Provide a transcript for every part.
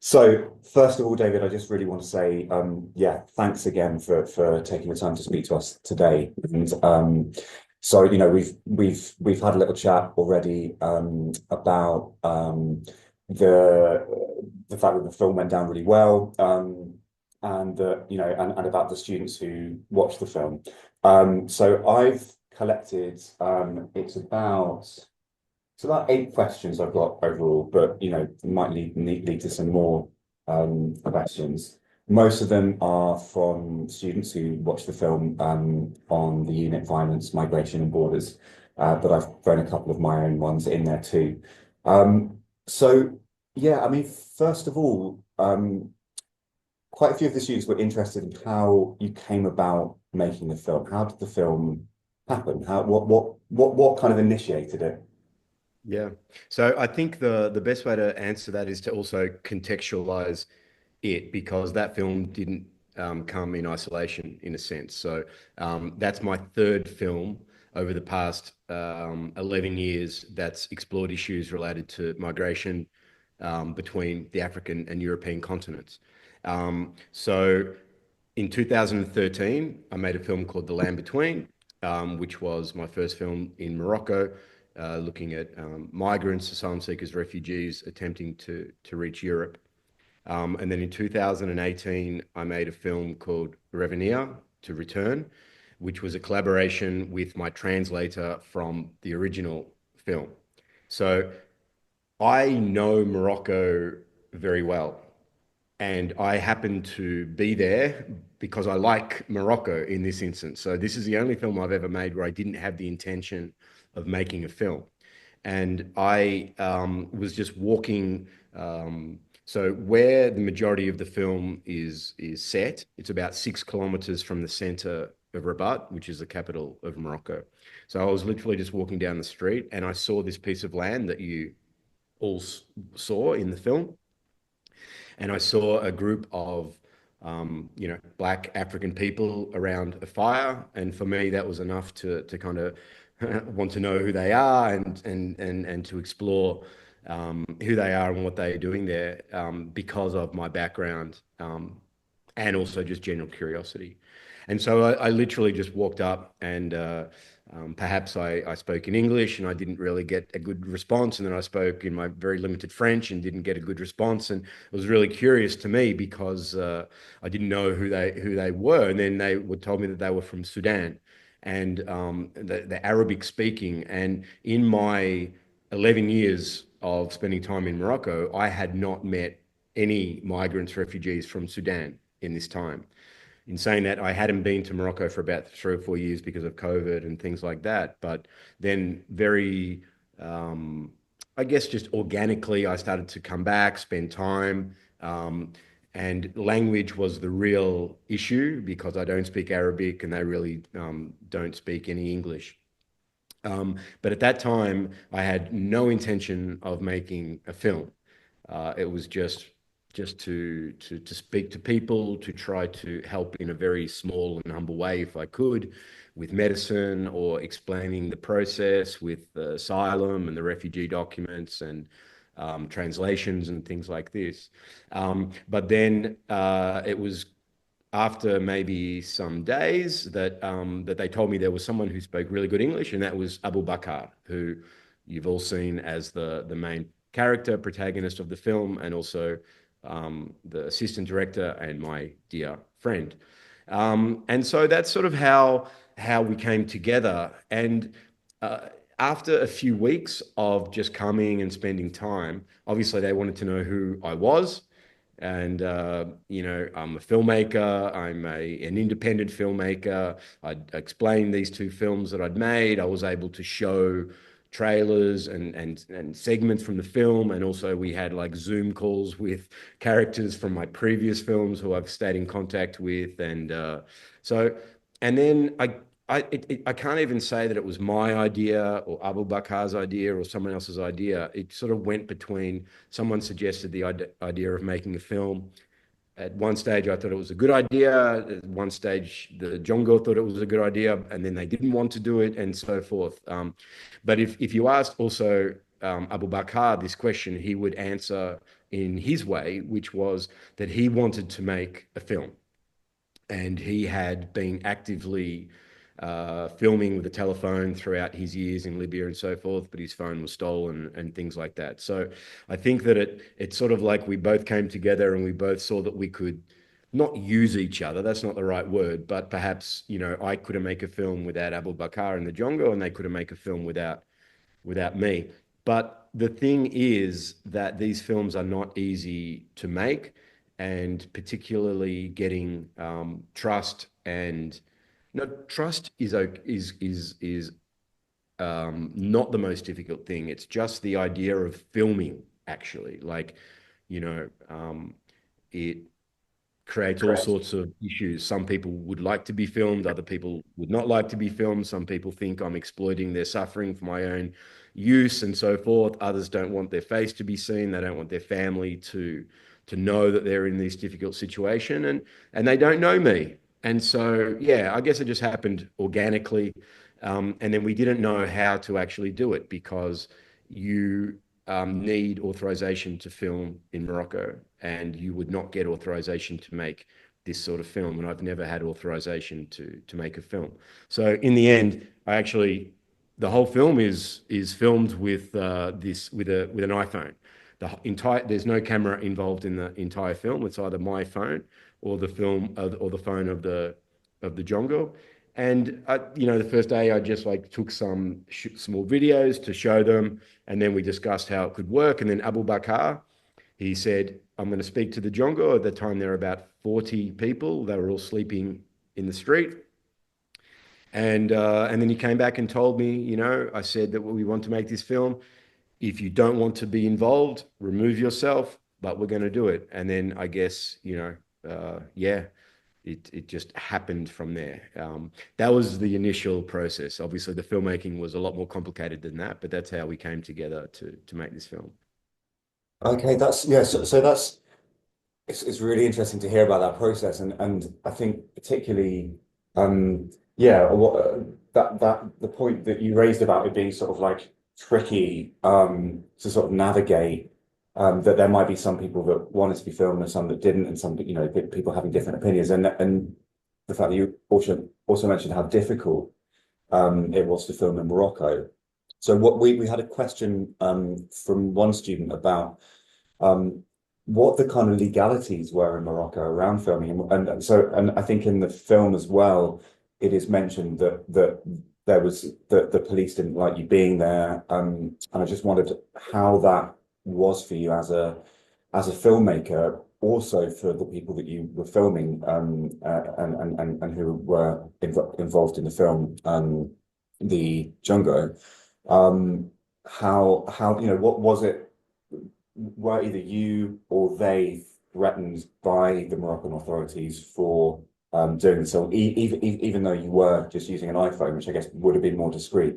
So, first of all, David, I just really want to say, yeah, thanks again for taking the time to speak to us today. And so, we've had a little chat already about the the fact that the film went down really well, and and about the students who watched the film. So I've collected it's about 8 questions I've got overall, but might lead to some more questions. Most of them are from students who watched the film on the unit Violence, Migration and Borders, but I've thrown a couple of my own ones in there too. So yeah, I mean, first of all, quite a few of the students were interested in how you came about making the film. How did the film happen? What kind of initiated it? Yeah. So I think the best way to answer that is to also contextualize it because that film didn't come in isolation in a sense. So that's my third film over the past 11 years that's explored issues related to migration between the African and European continents. So in 2013, I made a film called The Land Between, which was my first film in Morocco, looking at migrants, asylum seekers, refugees attempting to reach Europe. And then in 2018, I made a film called Revenir, to return, which was a collaboration with my translator from the original film. So I know Morocco very well. And I happened to be there because I like Morocco in this instance. So this is the only film I've ever made where I didn't have the intention of making a film. And I was just walking. So where the majority of the film is set, it's about 6 kilometers from the center of Rabat, which is the capital of Morocco. So I was literally just walking down the street and I saw this piece of land that you all saw in the film, and I saw a group of black African people around a fire, and for me that was enough to kind of want to know who they are and to explore who they are and what they are doing there because of my background and also just general curiosity. And so I literally just walked up and perhaps I spoke in English and I didn't really get a good response. And then I spoke in my very limited French and didn't get a good response. And it was really curious to me because I didn't know who they were. And then they would told me that they were from Sudan and the Arabic speaking. And in my 11 years of spending time in Morocco, I had not met any migrants, refugees from Sudan in this time. In saying that, I hadn't been to Morocco for about 3 or 4 years because of COVID and things like that. But then, I guess, just organically, I started to come back, spend time. And language was the real issue because I don't speak Arabic and they really don't speak any English. But at that time, I had no intention of making a film. It was just to speak to people, to try to help in a very small and humble way if I could, with medicine or explaining the process with the asylum and the refugee documents and translations and things like this. But then it was after maybe some days that they told me there was someone who spoke really good English, and that was Abu Bakr, who you've all seen as the main character, protagonist of the film, and also the assistant director and my dear friend. And so that's sort of how we came together. And after a few weeks of just coming and spending time, obviously they wanted to know who I was. And I'm a filmmaker. I'm an independent filmmaker. I explained these 2 films that I'd made. I was able to show trailers and segments from the film, and also we had like Zoom calls with characters from my previous films who I've stayed in contact with, and so and then I can't even say that it was my idea or Abu Bakr's idea or someone else's idea. It sort of went between someone suggested the idea of making a film. At one stage, I thought it was a good idea. At one stage, the Jongo thought it was a good idea, and then they didn't want to do it, and so forth. But if you asked also Abu Bakr this question, he would answer in his way, which was that he wanted to make a film. And he had been actively filming with a telephone throughout his years in Libya and so forth, but his phone was stolen and things like that. So I think that it's sort of like we both came together and we both saw that we could not use each other. That's not the right word, but perhaps, I couldn't make a film without Abu Bakr and the Jongo, and they couldn't make a film without me. But the thing is that these films are not easy to make, and particularly getting trust and no trust is not the most difficult thing. It's just the idea of filming actually. Like, it creates all Correct. sorts of issues. Some people would like to be filmed, other people would not like to be filmed. Some people think I'm exploiting their suffering for my own use and so forth. Others don't want their face to be seen. They don't want their family to know that they're in this difficult situation, and they don't know me. And so, yeah, I guess it just happened organically. And then we didn't know how to actually do it because you need authorization to film in Morocco, and you would not get authorization to make this sort of film. And I've never had authorization to make a film. So in the end, the whole film is filmed with with an iPhone. There's no camera involved in the entire film. It's either my phone or the phone of the Jongo. And the first day I just like took some small videos to show them, and then we discussed how it could work. And then Abu Bakr, he said, "I'm going to speak to the Jongo." At the time, there were about 40 people. They were all sleeping in the street. And then he came back and told me, I said that we want to make this film. If you don't want to be involved, remove yourself, but we're going to do it. And then I guess, yeah, it just happened from there. That was the initial process. Obviously, the filmmaking was a lot more complicated than that, but that's how we came together to make this film. Okay, that's yeah. So that's it's really interesting to hear about that process, and I think particularly, yeah, that the point that you raised about it being sort of like tricky, to sort of navigate, that there might be some people that wanted to be filmed and some that didn't, and some, people having different opinions, and the fact that you also mentioned how difficult it was to film in Morocco. So what we had a question from one student about um, what the kind of legalities were in Morocco around filming, and I think in the film as well, it is mentioned that there was that the police didn't like you being there, and I just wondered how that was for you as a filmmaker, also for the people that you were filming, and who were involved in the film, the Jungo. Um, how what was it? Were either you or they threatened by the Moroccan authorities for doing this? So even though you were just using an iPhone, which I guess would have been more discreet.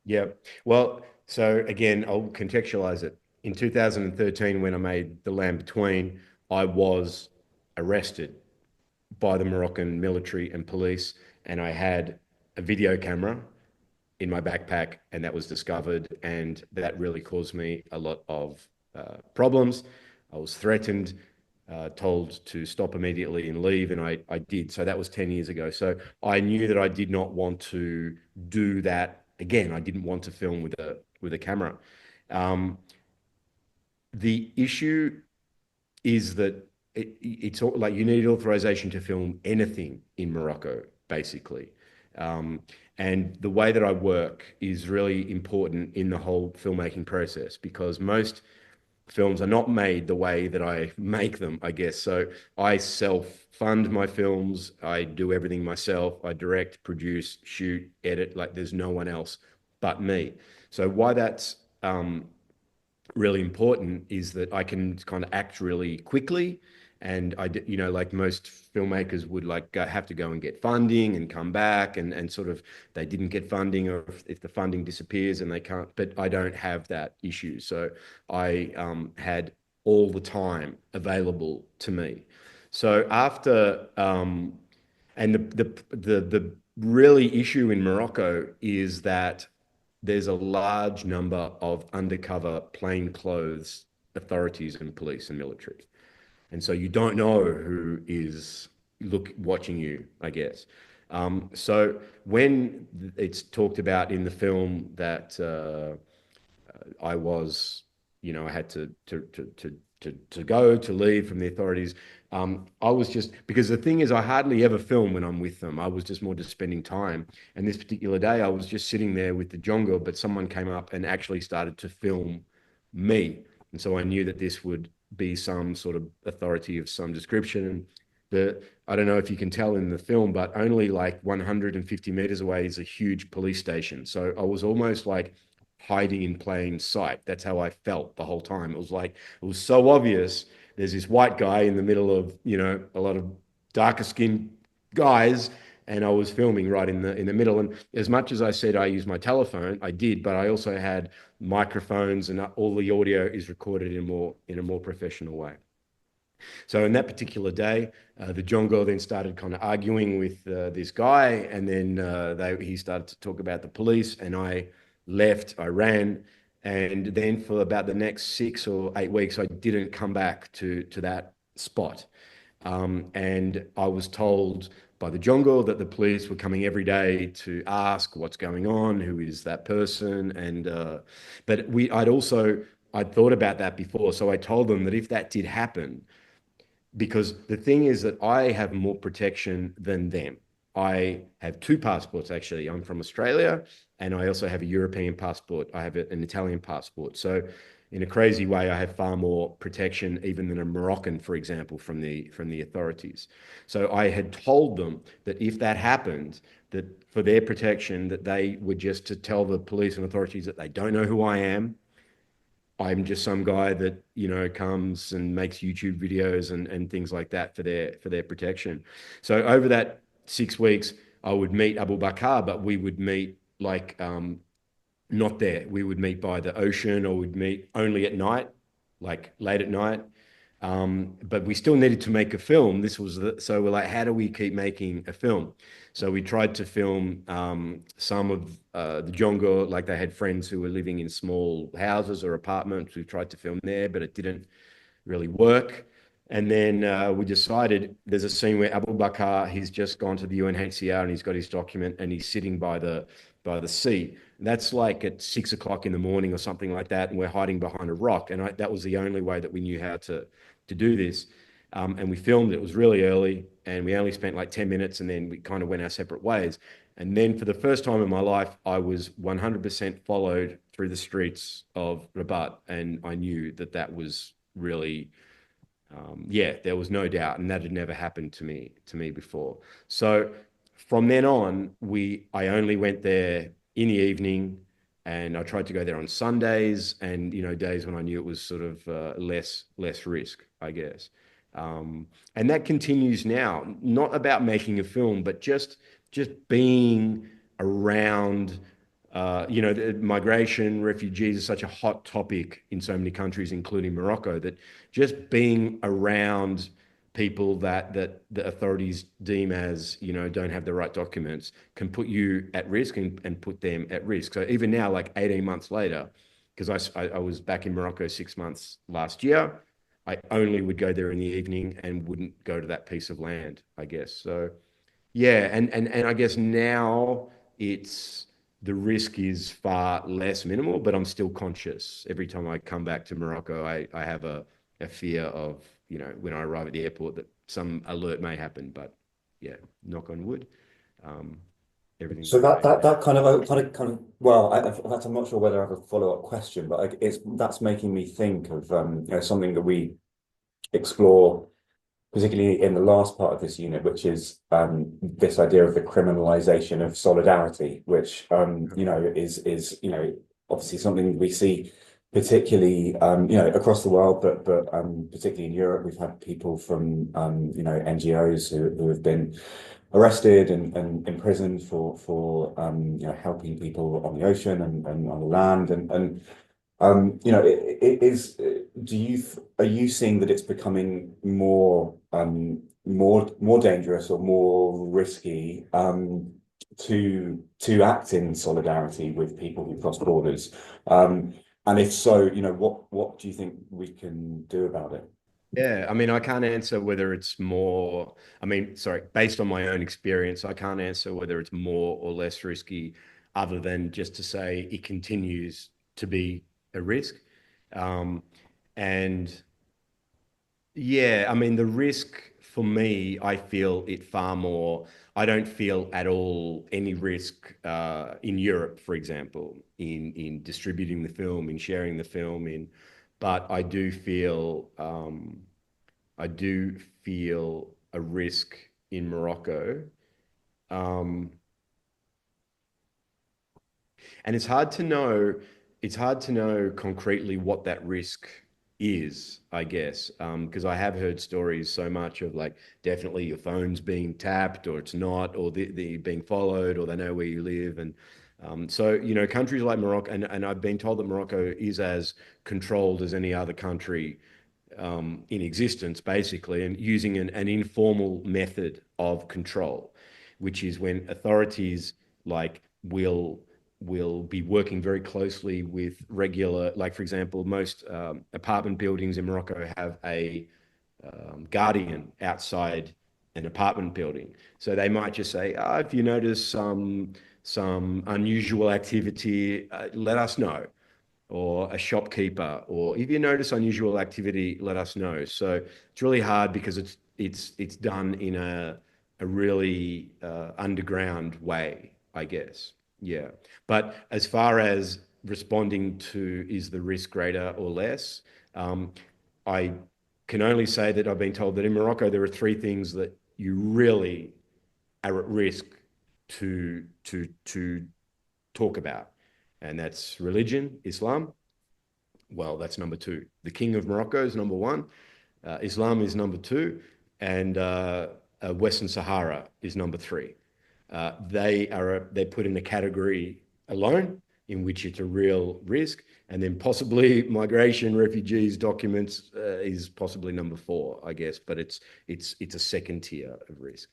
Yeah. Well, so again, I'll contextualize it. In 2013, when I made The Land Between, I was arrested by the Moroccan military and police, and I had a video camera in my backpack, and that was discovered, and that really caused me a lot of problems. I was threatened, told to stop immediately and leave, and I did. So that was 10 years ago. So I knew that I did not want to do that again. I didn't want to film with a camera. Um, the issue is that it's like you need authorization to film anything in Morocco, basically. Um, and the way that I work is really important in the whole filmmaking process because most films are not made the way that I make them, I guess. So I self-fund my films. I do everything myself. I direct, produce, shoot, edit. Like there's no one else but me. So why that's really important is that I can kind of act really quickly. And like most filmmakers would like have to go and get funding and come back and sort of they didn't get funding or if the funding disappears and they can't, but I don't have that issue. So I had all the time available to me. So after, and the really issue in Morocco is that there's a large number of undercover plainclothes authorities and police and military. And so you don't know who is watching you, I guess. So when it's talked about in the film that I was, I had to go to leave from the authorities. I was just because the thing is, I hardly ever film when I'm with them. I was just more just spending time. And this particular day, I was just sitting there with the jongo, but someone came up and actually started to film me, and so I knew that this would be some sort of authority of some description. And I don't know if you can tell in the film, but only like 150 meters away is a huge police station. So I was almost like hiding in plain sight. That's how I felt the whole time. It was like, it was so obvious. There's this white guy in the middle of, a lot of darker skinned guys. And I was filming right in the middle. And as much as I said I used my telephone, I did, but I also had microphones, and all the audio is recorded in a more professional way. So in that particular day, the Jongo then started kind of arguing with this guy, and then he started to talk about the police, and I left, I ran, and then for about the next 6 or 8 weeks, I didn't come back to that spot. And I was told by the Jongo that the police were coming every day to ask what's going on, who is that person, and but I'd thought about that before, so I told them that if that did happen, because the thing is that I have more protection than them. I have two passports, actually. I'm from Australia, and I also have a European passport. I have an Italian passport. So in a crazy way, I have far more protection even than a Moroccan, for example, from the authorities. So I had told them that if that happened, that for their protection, that they were just to tell the police and authorities that they don't know who I am. I'm just some guy that, comes and makes YouTube videos and things like that for their protection. So over that 6 weeks, I would meet Abu Bakr, but we would meet like not there. We would meet by the ocean, or we'd meet only at night, like late at night. But we still needed to make a film. So we're like, how do we keep making a film? So we tried to film some of the Jongo, like they had friends who were living in small houses or apartments. We tried to film there, but it didn't really work. And then we decided there's a scene where Abu Bakr, he's just gone to the UNHCR and he's got his document and he's sitting by the sea. That's like at 6 o'clock in the morning or something like that, and we're hiding behind a rock. And that was the only way that we knew how to do this. And we filmed it. It was really early, and we only spent like 10 minutes, and then we kind of went our separate ways. And then for the first time in my life, I was 100% followed through the streets of Rabat, and I knew that that was really, yeah, there was no doubt, and that had never happened to me before. So from then on, I only went there in the evening, and I tried to go there on Sundays and days when I knew it was sort of less risk, I guess. And that continues now, not about making a film, but just being around. Migration, refugees are such a hot topic in so many countries, including Morocco, that just being around people that the authorities deem as, don't have the right documents can put you at risk and put them at risk. So even now, like 18 months later, because I was back in Morocco 6 months last year, I only would go there in the evening and wouldn't go to that piece of land, I guess. So yeah, and I guess now the risk is far less minimal, but I'm still conscious. Every time I come back to Morocco, I have a fear of, when I arrive at the airport, that some alert may happen. But yeah, knock on wood, um, everything's So that okay. that that kind of well, in fact, I'm not sure whether I have a follow-up question, but that's making me think of something that we explore, particularly in the last part of this unit, which is this idea of the criminalisation of solidarity, which is obviously something we see particularly across the world, but particularly in Europe. We've had people from NGOs who have been arrested and imprisoned for helping people on the ocean and on the land and it is. Are you seeing that it's becoming more dangerous or more risky to act in solidarity with people who cross borders? And if so, what do you think we can do about it? Yeah, I mean, I can't answer whether it's more, I mean, sorry, based on my own experience, I can't answer whether it's more or less risky, other than just to say it continues to be a risk. Um, and yeah, I mean, the risk for me, I feel it far more. I don't feel at all any risk in Europe, for example, in distributing the film, in sharing the film, but I do feel a risk in Morocco. Um, and it's hard to know concretely what that risk is, I guess, because I have heard stories so much of like definitely your phone's being tapped or it's not, or the being followed, or they know where you live. And so, countries like Morocco, and I've been told that Morocco is as controlled as any other country in existence, basically, and using an informal method of control, which is when authorities like will be working very closely with regular, like for example, most apartment buildings in Morocco have a guardian outside an apartment building. So they might just say, if you notice some unusual activity, let us know, or a shopkeeper, or if you notice unusual activity, let us know. So it's really hard because it's done in a really underground way, I guess. Yeah. But as far as responding to is the risk greater or less, I can only say that I've been told that in Morocco there are three things that you really are at risk to talk about, and that's religion, Islam. Well, that's number two. The King of Morocco is number one. Islam is number two, and Western Sahara is number three. They're put in a category alone in which it's a real risk, and then possibly migration, refugees, documents is possibly number four, I guess. But it's a second tier of risk.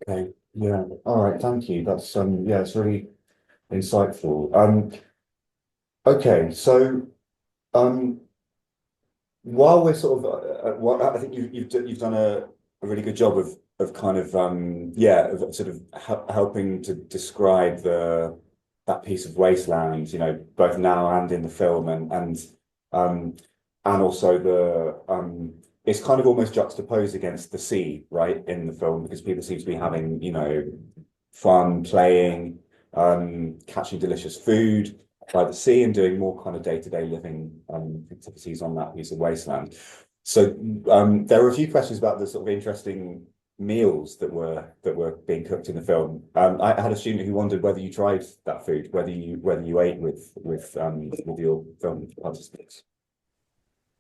Okay, yeah, all right, thank you. That's yeah, it's really insightful. Okay, so um, while we're sort of, I think you've done a really good job of kind of yeah, of sort of helping to describe the that piece of wasteland, both now and in the film, um and also the it's kind of almost juxtaposed against the sea, right, in the film, because people seem to be having, fun, playing, catching delicious food by the sea and doing more kind of day-to-day living activities on that piece of wasteland. So there were a few questions about the sort of interesting meals that were being cooked in the film. I had a student who wondered whether you tried that food, whether you ate with your film participants.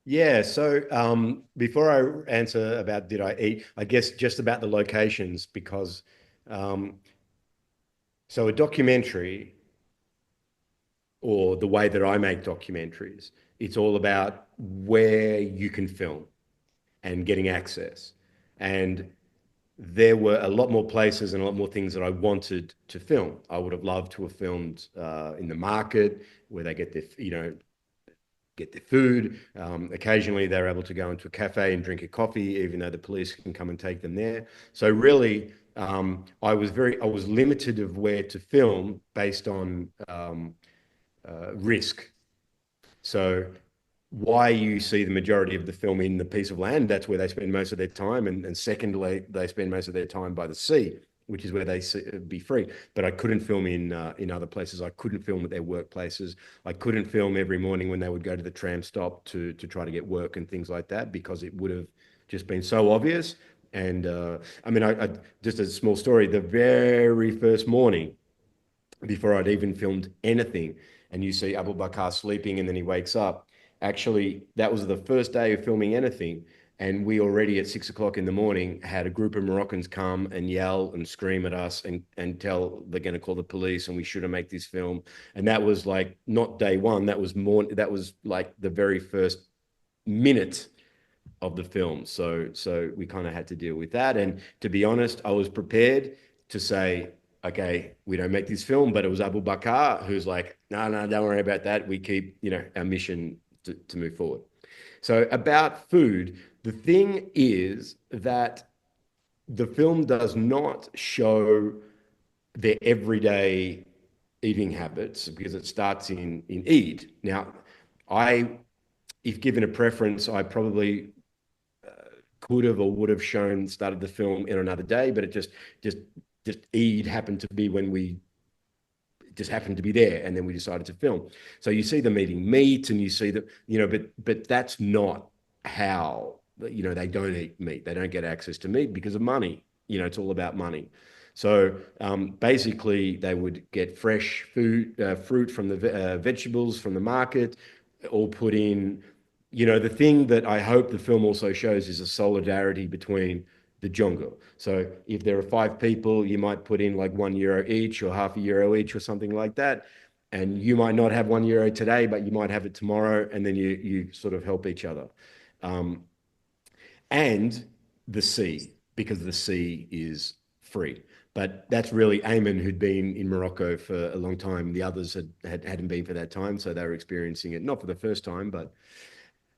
Yeah, so before I answer about did I eat, I guess just about the locations, because um, so a documentary, or the way that I make documentaries, it's all about where you can film and getting access. And there were a lot more places and a lot more things that I wanted to film. I would have loved to have filmed in the market where they get their food. Occasionally, they're able to go into a cafe and drink a coffee, even though the police can come and take them there. So really, I was limited of where to film based on risk. So why you see the majority of the film in the piece of land, that's where they spend most of their time. And secondly, they spend most of their time by the sea, which is where they be free. But I couldn't film in other places. I couldn't film at their workplaces. I couldn't film every morning when they would go to the tram stop to try to get work and things like that, because it would have just been so obvious. And I mean, I just a small story. The very first morning, before I'd even filmed anything, and you see Abu Bakr sleeping and then he wakes up. Actually, that was the first day of filming anything. And we already at 6 o'clock in the morning had a group of Moroccans come and yell and scream at us and tell they're going to call the police and we shouldn't make this film. And that was like not day one, that was like the very first minute of the film. So we kind of had to deal with that. And to be honest, I was prepared to say okay, we don't make this film, but it was Abu Bakr who's like, no, no, don't worry about that. We keep, our mission to move forward. So about food, the thing is that the film does not show their everyday eating habits because it starts in Eid. Now, I, if given a preference, I probably could have or would have shown started the film in another day, but it just just Eid happened to be when we just happened to be there, and then we decided to film. So you see them eating meat, and you see that, but that's not how, they don't eat meat. They don't get access to meat because of money. It's all about money. So basically, they would get fresh food, fruit from the vegetables from the market, all put in. The thing that I hope the film also shows is a solidarity between the jungle. So if there are five people, you might put in like €1 each or half a euro each or something like that. And you might not have €1 today, but you might have it tomorrow, and then you sort of help each other. Um, and the sea, because the sea is free. But that's really Ayman, who'd been in Morocco for a long time. The others hadn't been for that time, so they were experiencing it not for the first time, but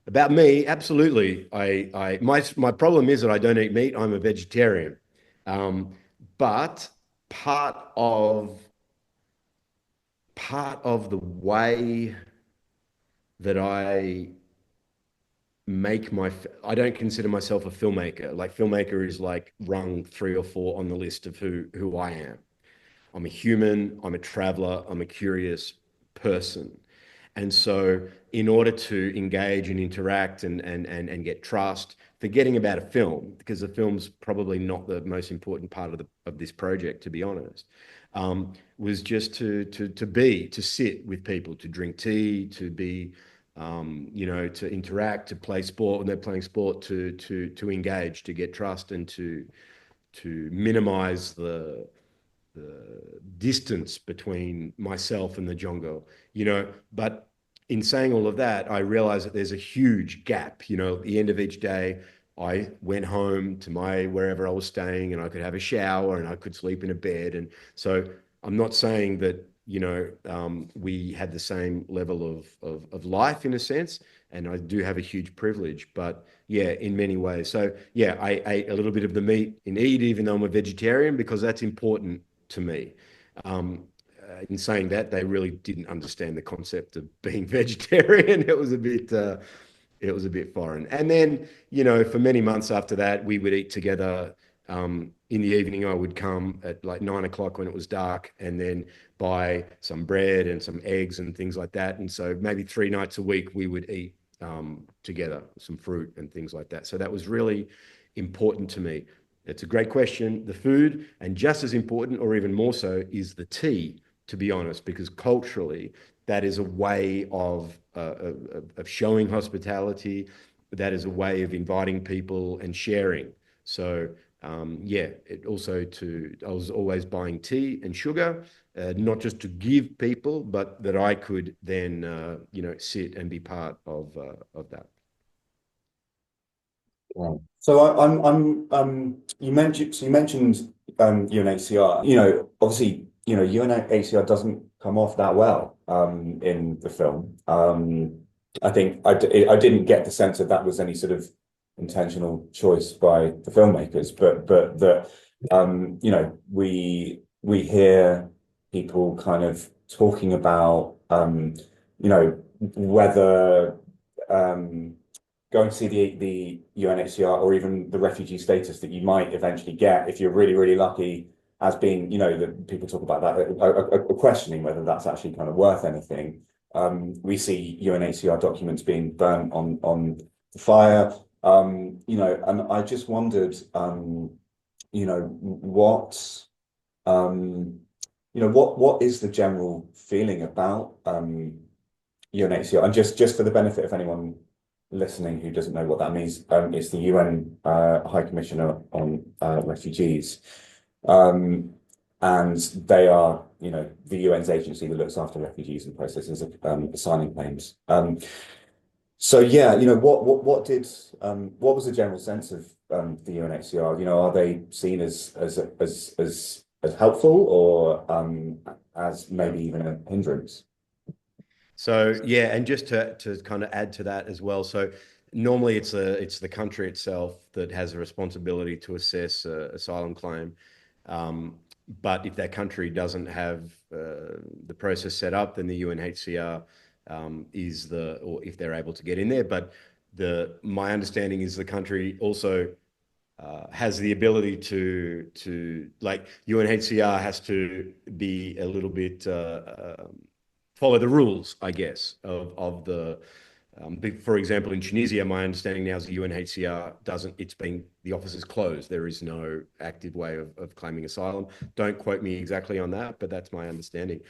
about me, absolutely. My problem is that I don't eat meat. I'm a vegetarian. Um, but part of part of the way that I don't consider myself a filmmaker. Like filmmaker is like rung 3 or 4 on the list of who I am. I'm a human, I'm a traveler, I'm a curious person. And so, in order to engage and interact and get trust, forgetting about a film, because the film's probably not the most important part of this project, to be honest, was just to sit with people, to drink tea, to be, to interact, to play sport when they're playing sport, to engage, to get trust, and to minimize the distance between myself and the jungle, but in saying all of that, I realized that there's a huge gap. At the end of each day, I went home to my wherever I was staying, and I could have a shower and I could sleep in a bed. And so I'm not saying that, we had the same level of life in a sense, and I do have a huge privilege, but yeah, in many ways. So yeah, I ate a little bit of the meat in Eid, even though I'm a vegetarian, because that's important to me. In saying that, they really didn't understand the concept of being vegetarian. It was a bit foreign. And then, for many months after that, we would eat together. In the evening, I would come at like 9 o'clock when it was dark, and then buy some bread and some eggs and things like that. And so maybe 3 nights a week we would eat together, some fruit and things like that. So that was really important to me. It's a great question. The food, and just as important, or even more so, is the tea, to be honest, because culturally, that is a way of showing hospitality. That is a way of inviting people and sharing. So yeah, I was always buying tea and sugar, not just to give people, but that I could then, sit and be part of that. Yeah. So you mentioned UNHCR. Obviously, UNHCR doesn't come off that well in the film. I think I didn't get the sense that that was any sort of intentional choice by the filmmakers, but that we hear people kind of talking about whether going to see the UNHCR or even the refugee status that you might eventually get if you're really, really lucky, as being, that people talk about that, are questioning whether that's actually kind of worth anything. We see UNHCR documents being burnt on the fire, and I just wondered, what, what is the general feeling about UNHCR? And just for the benefit of anyone listening who doesn't know what that means, it's the UN High Commissioner on Refugees. And they are, the UN's agency that looks after refugees and processes asylum claims. So yeah, what was the general sense of the UNHCR? Are they seen as as helpful or as maybe even a hindrance? So yeah, and just to kind of add to that as well. So normally it's the country itself that has a responsibility to assess asylum claim. Um, but if that country doesn't have the process set up, then the UNHCR is or if they're able to get in there. But my understanding is the country also has the ability to like UNHCR has to be a little bit follow the rules, I guess, of the. For example, in Tunisia, my understanding now is the UNHCR doesn't. It's been the office is closed. There is no active way of claiming asylum. Don't quote me exactly on that, but that's my understanding.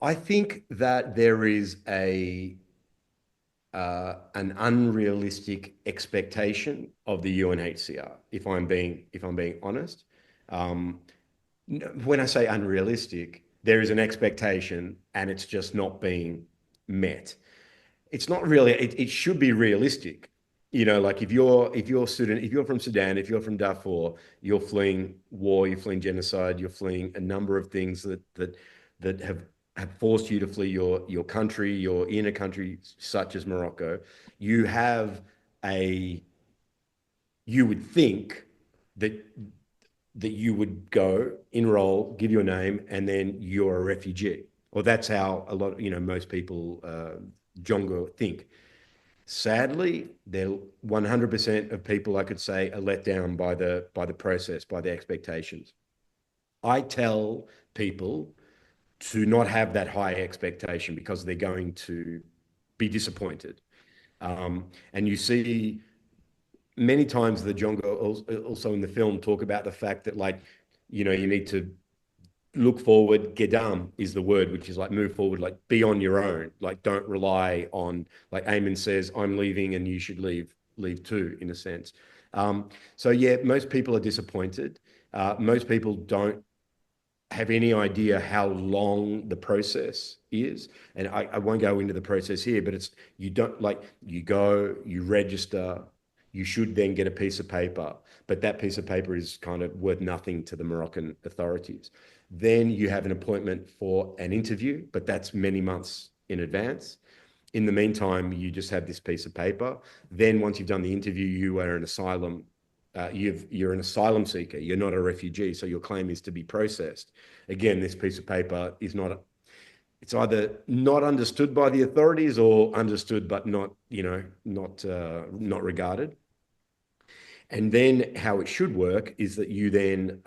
I think that there is a an unrealistic expectation of the UNHCR. If I'm being honest, um, when I say unrealistic, there is an expectation, and it's just not being met. It's not really. It should be realistic. Like if you're from Sudan, if you're from Darfur, you're fleeing war, you're fleeing genocide, you're fleeing a number of things that have forced you to flee your country, you're in a country such as Morocco. You have a you would think that you would go enroll, give your name, and then you're a refugee. Or that's how a lot, most people, Jongo, think. Sadly, they're 100% of people, I could say, are let down by the process, by the expectations. I tell people to not have that high expectation because they're going to be disappointed. And you see many times the Jongo also in the film talk about the fact that like, you need to look forward. Gedam is the word, which is like move forward, like be on your own. Like don't rely on, like Eamon says, I'm leaving and you should leave too, in a sense. So yeah, most people are disappointed. Most people don't have any idea how long the process is. And I won't go into the process here, but it's you don't like you go, you register, you should then get a piece of paper, but that piece of paper is kind of worth nothing to the Moroccan authorities. Then you have an appointment for an interview, but that's many months in advance. In the meantime, you just have this piece of paper. Then once you've done the interview, you are an asylum. You're an asylum seeker. You're not a refugee, so your claim is to be processed. Again, this piece of paper is not. It's either not understood by the authorities or understood but not, not regarded. And then how it should work is that you then,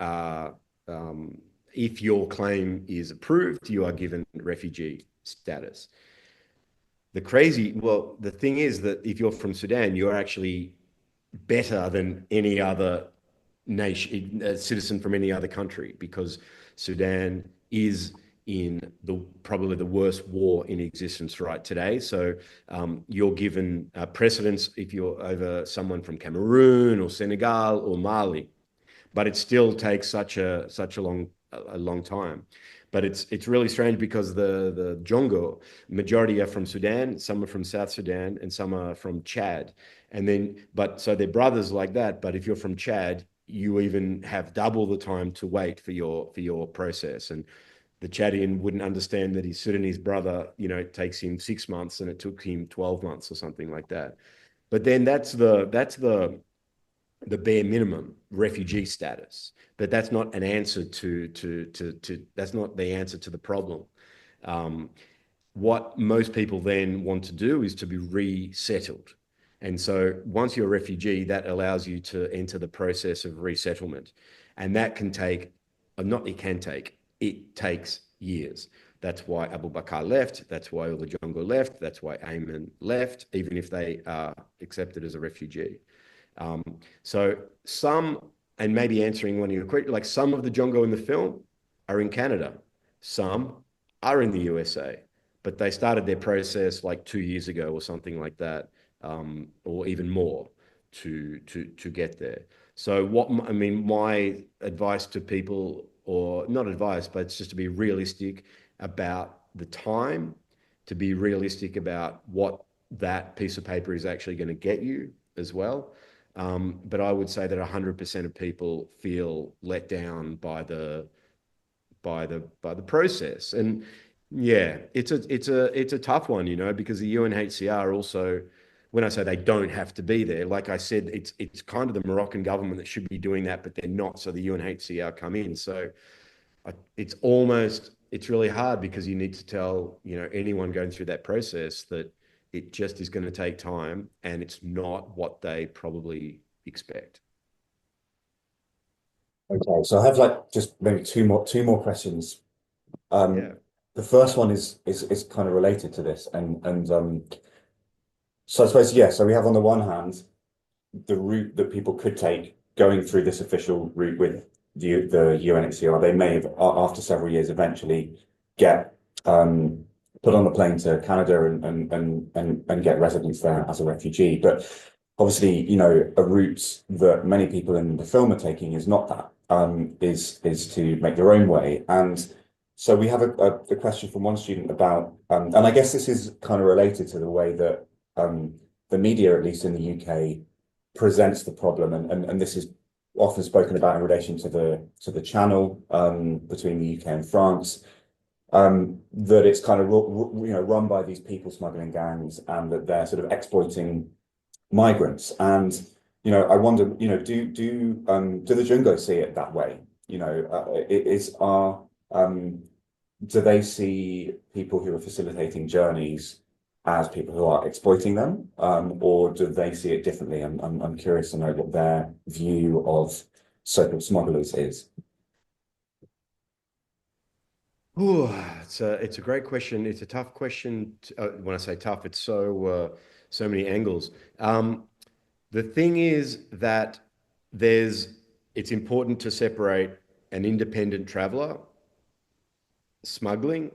if your claim is approved, you are given refugee status. The thing is that if you're from Sudan, you're actually better than any other nation, citizen from any other country, because Sudan is in probably the worst war in existence right today. So you're given precedence if you're over someone from Cameroon or Senegal or Mali, but it still takes such a long time. But it's really strange because the Jongo majority are from Sudan, some are from South Sudan, and some are from Chad. And then, but so they're brothers like that. But if you're from Chad, you even have double the time to wait for your process. And the Chadian wouldn't understand that his Sudanese brother, it takes him 6 months and it took him 12 months or something like that. But then that's the bare minimum refugee status, but that's not an answer to that's not the answer to the problem. Um, what most people then want to do is to be resettled. And so once you're a refugee, that allows you to enter the process of resettlement. And that can take, not it can take, it takes years. That's why Abu Bakr left. That's why all the Jongo left. That's why Ayman left, even if they are accepted as a refugee. Um, so and maybe answering one of your questions, like some of the Jongo in the film are in Canada, some are in the USA, but they started their process like 2 years ago or something like that, or even more to get there. So my advice to people, or not advice, but it's just to be realistic about the time, to be realistic about what that piece of paper is actually going to get you as well. But I would say that 100% of people feel let down by the process. And yeah, it's a tough one, because the UNHCR also, when I say they don't have to be there, like I said, it's kind of the Moroccan government that should be doing that, but they're not. So the UNHCR come in. So it's really hard because you need to tell, anyone going through that process that it just is going to take time and it's not what they probably expect. Okay, so I have like just maybe two more questions. Yeah. Um, the first one is kind of related to this, and so I suppose yeah. So we have on the one hand the route that people could take going through this official route with the UNHCR. They may have, after several years, eventually get put on the plane to Canada and get residence there as a refugee. But obviously, a route that many people in the film are taking is not that, is to make their own way. And so we have a question from one student about, and I guess this is kind of related to the way that the media, at least in the UK, presents the problem, and this is often spoken about in relation to the channel between the UK and France, that it's kind of run by these people smuggling gangs, and that they're sort of exploiting migrants. And I wonder, do the Jungo see it that way? Do they see people who are facilitating journeys as people who are exploiting them, or do they see it differently? I'm curious to know what their view of so-called smugglers is. Ooh, it's a great question. It's a tough question. When I say tough, it's so many angles. The thing is that there's it's important to separate an independent traveler, smuggling,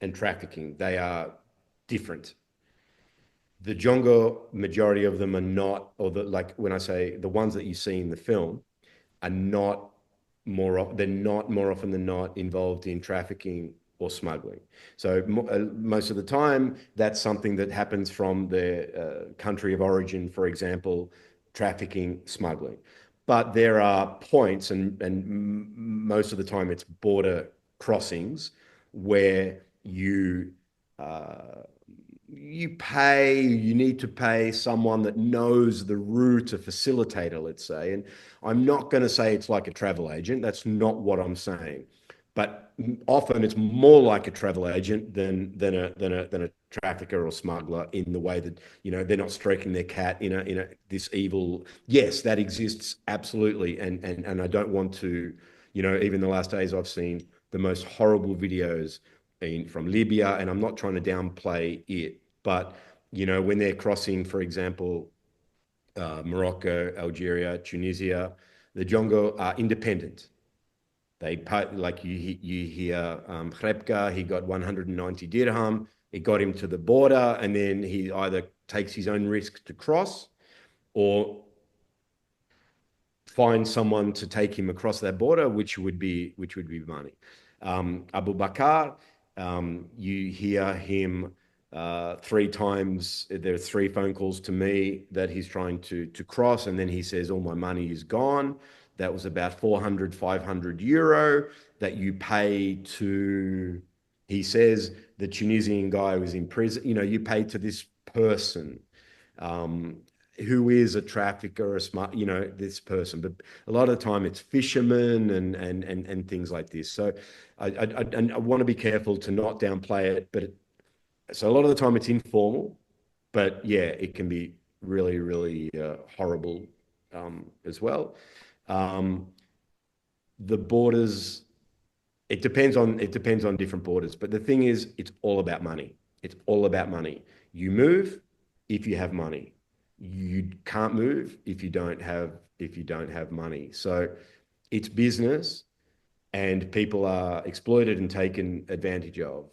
and trafficking. They are different. The Jongo, majority of them are not, or like when I say the ones that you see in the film, are not they're not more often than not involved in trafficking or smuggling. So most of the time, that's something that happens from their country of origin, for example, trafficking, smuggling. But there are points, and most of the time it's border crossings where uh, you need to pay someone that knows the route, a facilitator, let's say. And I'm not going to say it's like a travel agent. That's not what I'm saying. But often it's more like a travel agent than a trafficker or smuggler, in the way that, they're not stroking their cat in a this evil. Yes, that exists absolutely. And I don't want to, even the last days I've seen the most horrible videos from Libya, and I'm not trying to downplay it, but when they're crossing, for example, Morocco, Algeria, Tunisia, the Jongo are independent. They pay, like you hear, Khrebka, he got 190 dirham. It got him to the border, and then he either takes his own risk to cross, or find someone to take him across that border, which would be money. Abu Bakr, you hear him three times. There are three phone calls to me that he's trying to cross, and then he says, "All my money is gone." That was about 400, 500 euro that you pay to. He says the Tunisian guy was in prison. You pay to this person. Um, who is a trafficker, a smart, this person. But a lot of the time it's fishermen and things like this. So I want to be careful to not downplay it. So a lot of the time it's informal, but yeah, it can be really, really horrible as well. Um, the borders, it depends on different borders. But the thing is, it's all about money. It's all about money. You move if you have money. You can't move if you don't have money. So it's business, and people are exploited and taken advantage of.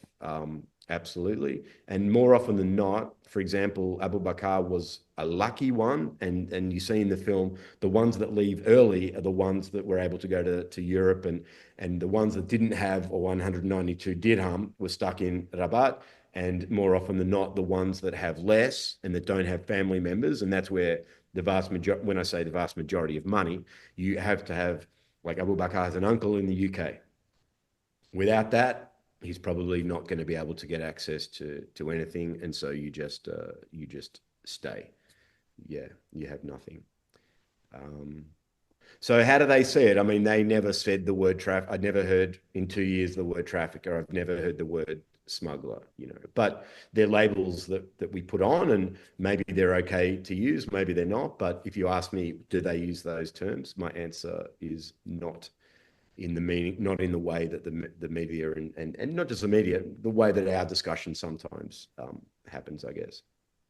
Absolutely. And more often than not, for example, Abu Bakr was a lucky one. And you see in the film, the ones that leave early are the ones that were able to go to Europe, and the ones that didn't have a 192 dirham were stuck in Rabat. And more often than not, the ones that have less and that don't have family members, and that's where the vast majority, when I say the vast majority of money, you have to have, like Abu Bakr has an uncle in the UK. Without that, he's probably not going to be able to get access to anything, and so you just stay. Yeah, you have nothing. Um, so how do they see it? I mean, they never said the word traffic. I'd never heard in 2 years the word trafficker. I've never heard the word smuggler, you know. But they're labels that we put on, and maybe they're okay to use, maybe they're not. But if you ask me, do they use those terms? My answer is not in the meaning, not in the way that the media and not just the media, the way that our discussion sometimes happens, I guess.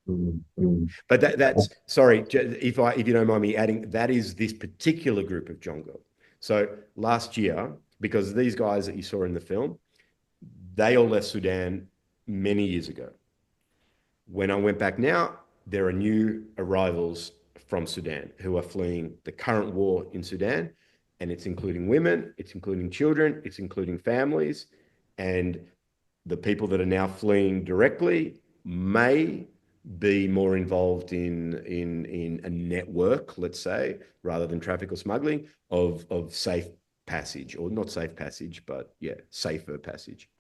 Mm, mm. But that's sorry, if you don't mind me adding, that is this particular group of Jongo. So last year, because these guys that you saw in the film, they all left Sudan many years ago. When I went back now, there are new arrivals from Sudan who are fleeing the current war in Sudan, and it's including women, it's including children, it's including families, and the people that are now fleeing directly may be more involved in a network, let's say, rather than traffic or smuggling of safe passage, or not safe passage, but yeah, safer passage.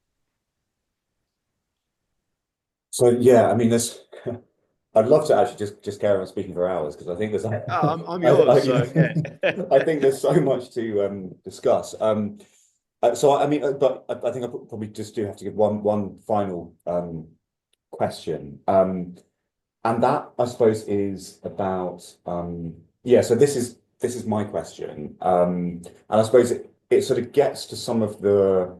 So yeah, I mean, there's. I'd love to actually just carry on speaking for hours because I think there's. I'm yours, You so yeah. know, I think there's so much to discuss. So I mean, but I think I probably just do have to give one final question. And that I suppose is about yeah. So this is my question, and I suppose it sort of gets to some of the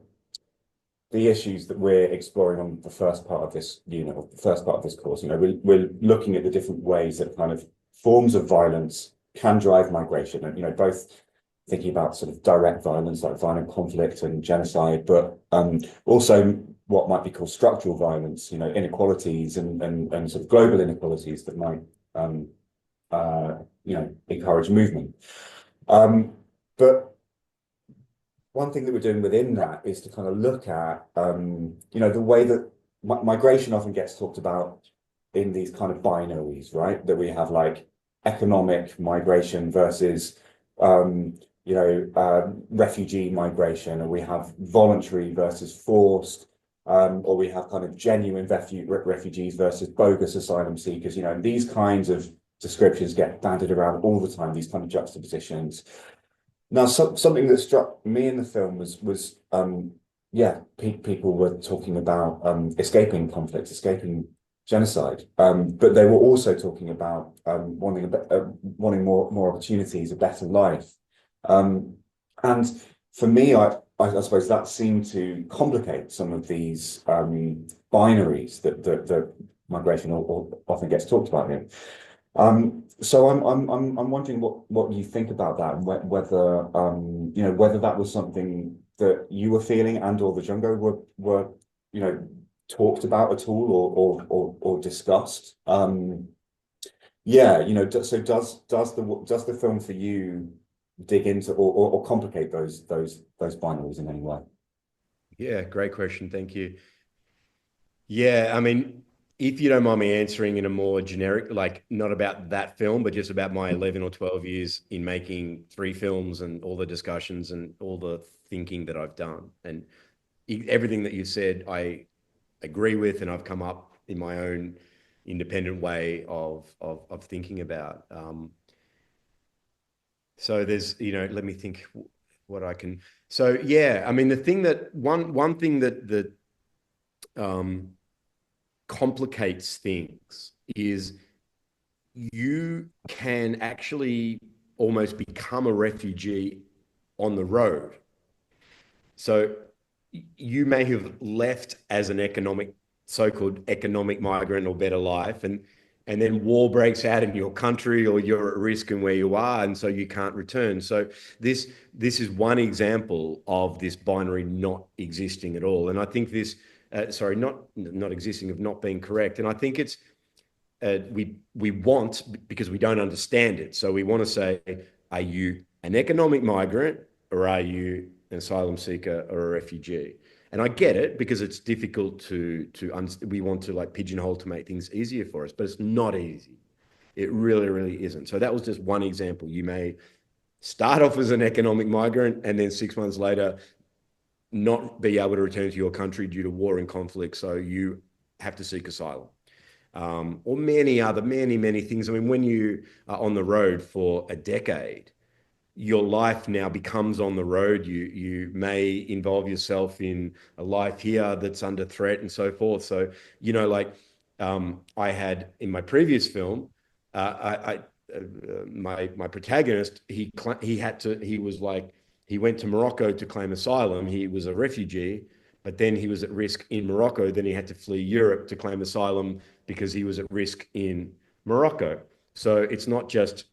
issues that we're exploring on the first part of this unit, or the first part of this course. You know, we're looking at the different ways that kind of forms of violence can drive migration, and you know, both thinking about sort of direct violence like violent conflict and genocide, but also what might be called structural violence, you know, inequalities and sort of global inequalities that might you know, encourage movement. But one thing that we're doing within that is to kind of look at, you know, the way that migration often gets talked about in these kind of binaries, right? That we have like economic migration versus, you know, refugee migration, or we have voluntary versus forced, or we have kind of genuine refugees versus bogus asylum seekers. You know, these kinds of descriptions get bandied around all the time, these kind of juxtapositions. Now, something that struck me in the film was yeah, people were talking about escaping conflicts, escaping genocide, but they were also talking about wanting more opportunities, a better life, um, and for me, I suppose that seemed to complicate some of these binaries that migration often gets talked about in. So I'm wondering what you think about that, and whether you know, whether that was something that you were feeling and or the Jungo were you know, talked about at all, or discussed. Yeah, you know, so does the film for you dig into or complicate those binaries in any way? Yeah, great question. Thank you. Yeah, I mean, if you don't mind me answering in a more generic, like not about that film, but just about my 11 or 12 years in making three films and all the discussions and all the thinking that I've done. And everything that you said, I agree with, and I've come up in my own independent way of thinking about. So there's, you know, let me think what I can. So yeah, I mean, the thing that one thing that um, complicates things is you can actually almost become a refugee on the road. So you may have left as an so-called economic migrant or better life, and then war breaks out in your country, or you're at risk in where you are, and so you can't return. So this is one example of this binary not existing at all. And I think this, sorry, not existing, of not being correct. And I think it's we want, because we don't understand it. So we want to say, are you an economic migrant, or are you an asylum seeker or a refugee? And I get it, because it's difficult we want to like pigeonhole to make things easier for us, but it's not easy. It really, really isn't. So that was just one example. You may start off as an economic migrant and then 6 months later not be able to return to your country due to war and conflict. So you have to seek asylum. Or many things. I mean, when you are on the road for a decade, your life now becomes on the road. You may involve yourself in a life here that's under threat and so forth. So, like I had in my previous film, my protagonist, he went to Morocco to claim asylum. He was a refugee, but then he was at risk in Morocco. Then he had to flee Europe to claim asylum because he was at risk in Morocco. So it's not just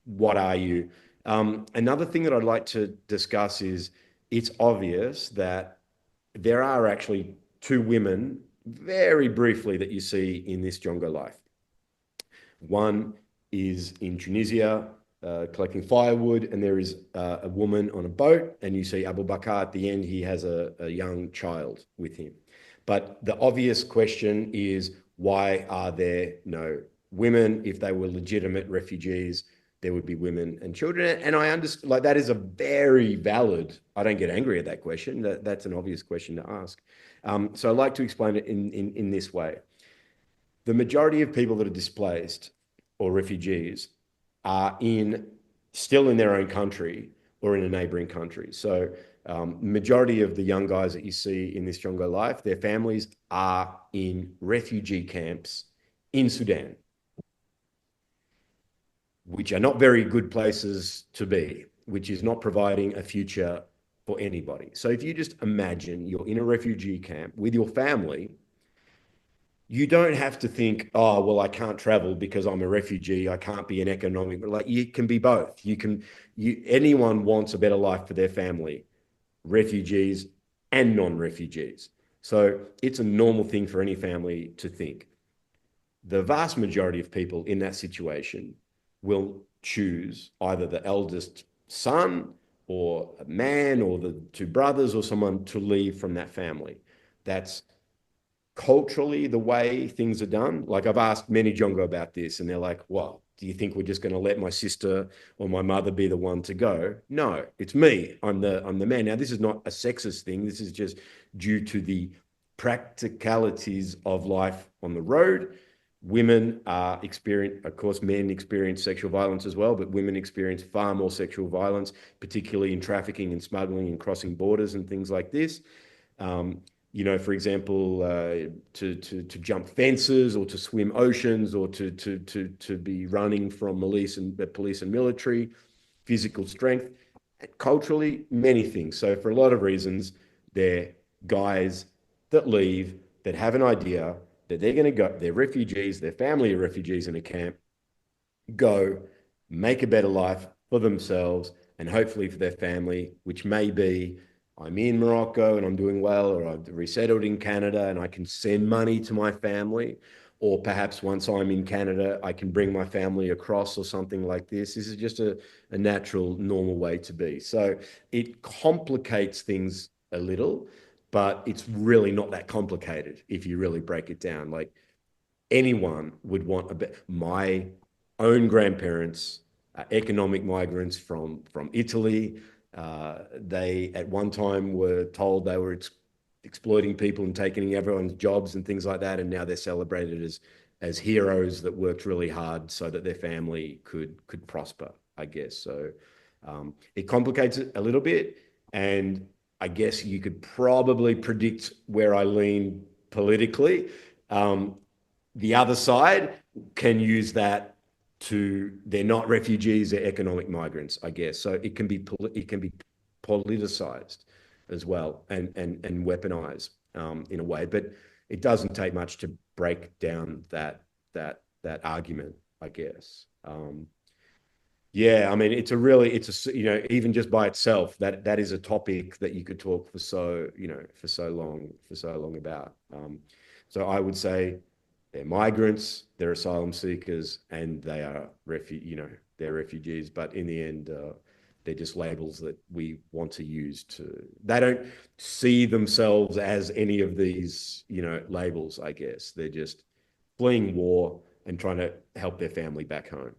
what are you. Another thing that I'd like to discuss is it's obvious that there are actually two women, very briefly, that you see in this Jongo life. One is in Tunisia collecting firewood, and there is a woman on a boat, and you see Abu Bakr at the end. He has a young child with him. But the obvious question is, why are there no women? If they were legitimate refugees, there would be women and children. And I understand, like, that is a very valid, I don't get angry at that question. That's an obvious question to ask. So I like to explain it in this way. The majority of people that are displaced or refugees are still in their own country or in a neighboring country. So majority of the young guys that you see in this Jongo life, their families are in refugee camps in Sudan, which are not very good places to be, which is not providing a future for anybody. So if you just imagine you're in a refugee camp with your family, you don't have to think, oh, well, I can't travel because I'm a refugee. I can't be an economic, but like, you can be both. Anyone wants a better life for their family, refugees and non-refugees. So it's a normal thing for any family to think. The vast majority of people in that situation will choose either the eldest son or a man or the two brothers or someone to leave from that family. That's culturally the way things are done. Like, I've asked many Jongo about this, and they're like, well, do you think we're just going to let my sister or my mother be the one to go? No, it's me. I'm the man. Now, this is not a sexist thing. This is just due to the practicalities of life on the road. Women of course, men experience sexual violence as well, but women experience far more sexual violence, particularly in trafficking and smuggling and crossing borders and things like this. For example, to jump fences or to swim oceans or to be running from police and military, physical strength, culturally, many things. So for a lot of reasons, they're guys that leave, that have an idea that they're going to go, they're refugees, their family are refugees in a camp, go make a better life for themselves and hopefully for their family, which may be, I'm in Morocco and I'm doing well, or I've resettled in Canada and I can send money to my family, or perhaps once I'm in Canada, I can bring my family across or something like this. This is just a natural, normal way to be. So it complicates things a little, but it's really not that complicated if you really break it down. Like, anyone would want a bit. My own grandparents are economic migrants from Italy. They at one time were told they were exploiting people and taking everyone's jobs and things like that, and now they're celebrated as heroes that worked really hard so that their family could prosper, I guess. So it complicates it a little bit, and I guess you could probably predict where I lean politically. The other side can use that they're not refugees, they're economic migrants, I guess. So it can be politicized as well and weaponized in a way, but it doesn't take much to break down that argument, I guess. Yeah, I mean, even just by itself, that is a topic that you could talk for so long about. So I would say they're migrants, they're asylum seekers, and they're refugees. But in the end, they're just labels that we want to use they don't see themselves as any of these, labels, I guess. They're just fleeing war and trying to help their family back home.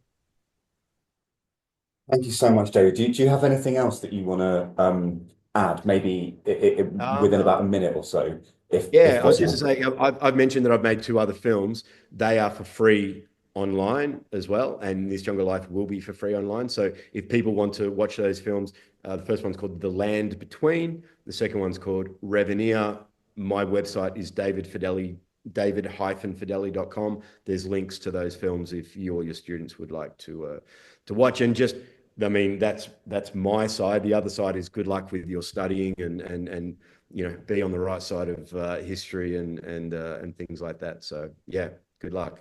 Thank you so much, David. Do you have anything else that you want to add, maybe within Um, about a minute or so, if Yeah, I was just to possible? say, I've mentioned that I've made two other films. They are for free online as well, and this Jungle Life will be for free online. So if people want to watch those films, the first one's called The Land Between. The second one's called Revenir. My website is david-fideli.com. There's links to those films if you or your students would like to watch. And just, I mean, that's my side. The other side is good luck with your studying and be on the right side of history and things like that. So yeah, good luck.